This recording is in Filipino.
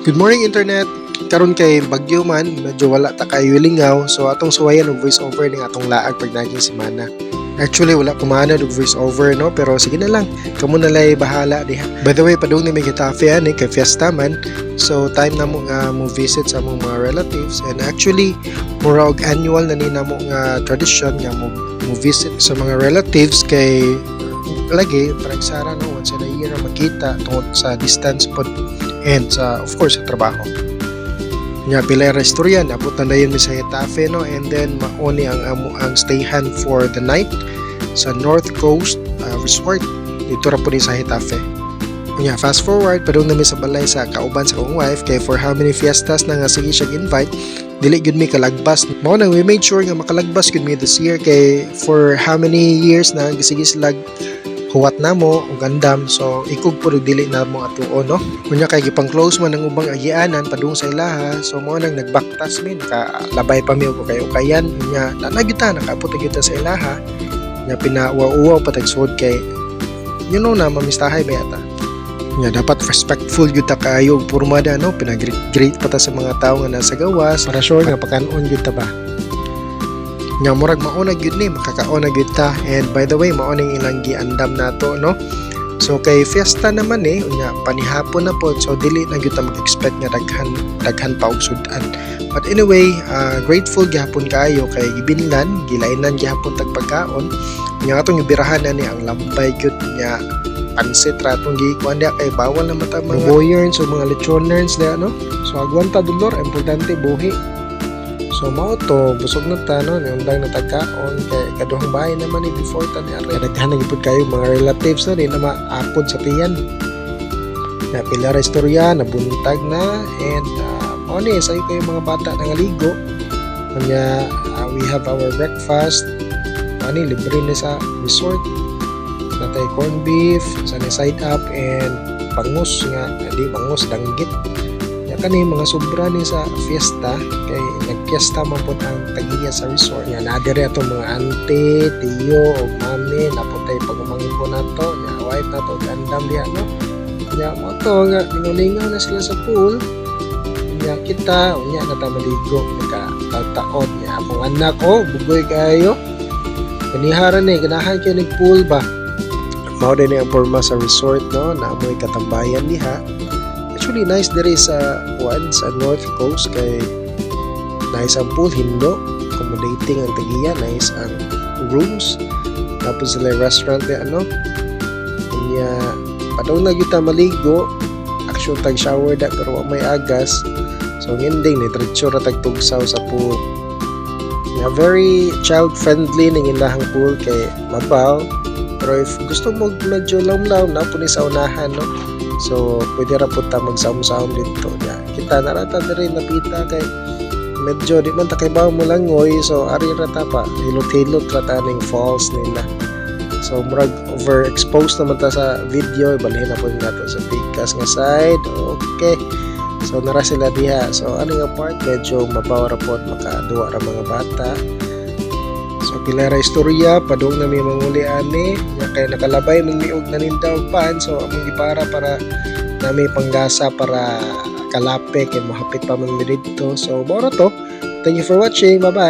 Good morning internet. Karon kay bagyo man, medyo wala ta kayo lingaw. So atong suwayan og voice over ning atong laag pag naging semana. Actually wala ko maanad og voice over no, pero sige na lang. Kamo na lay bahala diha. By the way, padung ni may Getafe ani kay fiesta man. So time na mo nga mo visit sa among mga relatives, and actually mura og annual na ni namo nga tradition nga mo visit sa mga relatives kay lagi parang sara no once in a year na makita tungod sa distance pod and sa of course sa trabaho nya pila ra istorya nabot na dayon mi sa Getafe no, and then mauni ang stayhan for the night sa North Coast Resort dito ra po ni sa Getafe. Nya fast forward padung nami sa balay sa kauban sa akong wife kay for how many fiestas na nga sige siya invite dili gyud mi kalagbas. Mao nang we made sure nga makalagbas gyud mi this year kay for how many years na gisige sila huwat namo ug gandam, so ikog pud dili na mo atuo no. Kunya kay gipang close man ang ubang agianan padung sa ilaha, so mo nang nagbaktas min ka labay pa mi og kayo-kayan nya nanagyuta nakaapot gyud sa ilaha nya pinauwa-uwa pa tagsuod kay you know na mamistahay ba yata nya dapat respectful gyud ta kayo ug pormada no, pinag-greet pa ta sa mga tawo nga nasa gawas para sure nga pakanon gyud ta ba nya murag mauna gyud ni makakaona gyud ta. And by the way mao ning ilang giandam nato no, so kay fiesta naman unya panihapon na pod, so dili na gyud ta mag-expect nga daghan pa og sudan. But anyway, grateful gyapon kaayo kay gibinlan gilainan gyapon tag pagkaon nya atong ibirahan na ni ang lambay gyud nya pansit ratong gikuan dia kay bawal na mata mga boyers so mga lechoners dia no, so agwanta dolor importante buhi. So mao to busog na ta no, niundang na tagkaon kay kaduhang bahay naman ni before ta ni ari daghan na gipud kayo mga relatives no, di na maapod sa tiyan. Na pila ra istorya nabuntag na, and mao ni sayo kayo mga bata nangaligo. Kanya we have our breakfast. Ani libre ni sa resort. Natay corn beef, sa ni side up, and bangus nga di bangus danggit. Kani mga sobra ni sa fiesta kay nagfiesta man pud ang tagiya sa resort nya nadere ato mga auntie, tiyo o mami naputay pagumangin ko nato nya wife nato gandam diha no nya mo to nga lingaw na sila sa pool nya kita unya na ta maligo naka taon nya akong anak bugoy kayo kaniharan ni ganahan kay nig pool ba mao din ang porma sa resort no, na amoy katambayan diha. Actually nice dere sa sa North Coast kay nice ang pool, hindo accommodating ang tagiya, nice ang rooms, tapos sila restaurant na ano kanya padaw na kita maligo actual tag shower da pero may agas, so ang ending ni diretso ra tag tugsaw sa pool nga very child friendly ning ilahang pool kay mabaw, pero if gusto mo medyo lawlaw na po ni sa unahan no, so pwede ra po ta magsaom-saom dito ya. Kita na rata diri napita kay medyo di man ta kay bawo mo langoy, so ari ra ta pa hilot-hilot ra ta ning falls nila. So murag overexposed naman ta sa video, ibalhin na po nato sa Picas nga side. Okay. So nara sila diha. So ano nga part medyo mabaw ra pod makaduwa ra mga bata. So pila ra istorya padung na may manguli ani nga kay nakalabay man miog na nindaw pan, so among gipara para nami panggasa para kalape kay mahapit pa man mi didto. So mao ra to. Thank you for watching. Bye bye.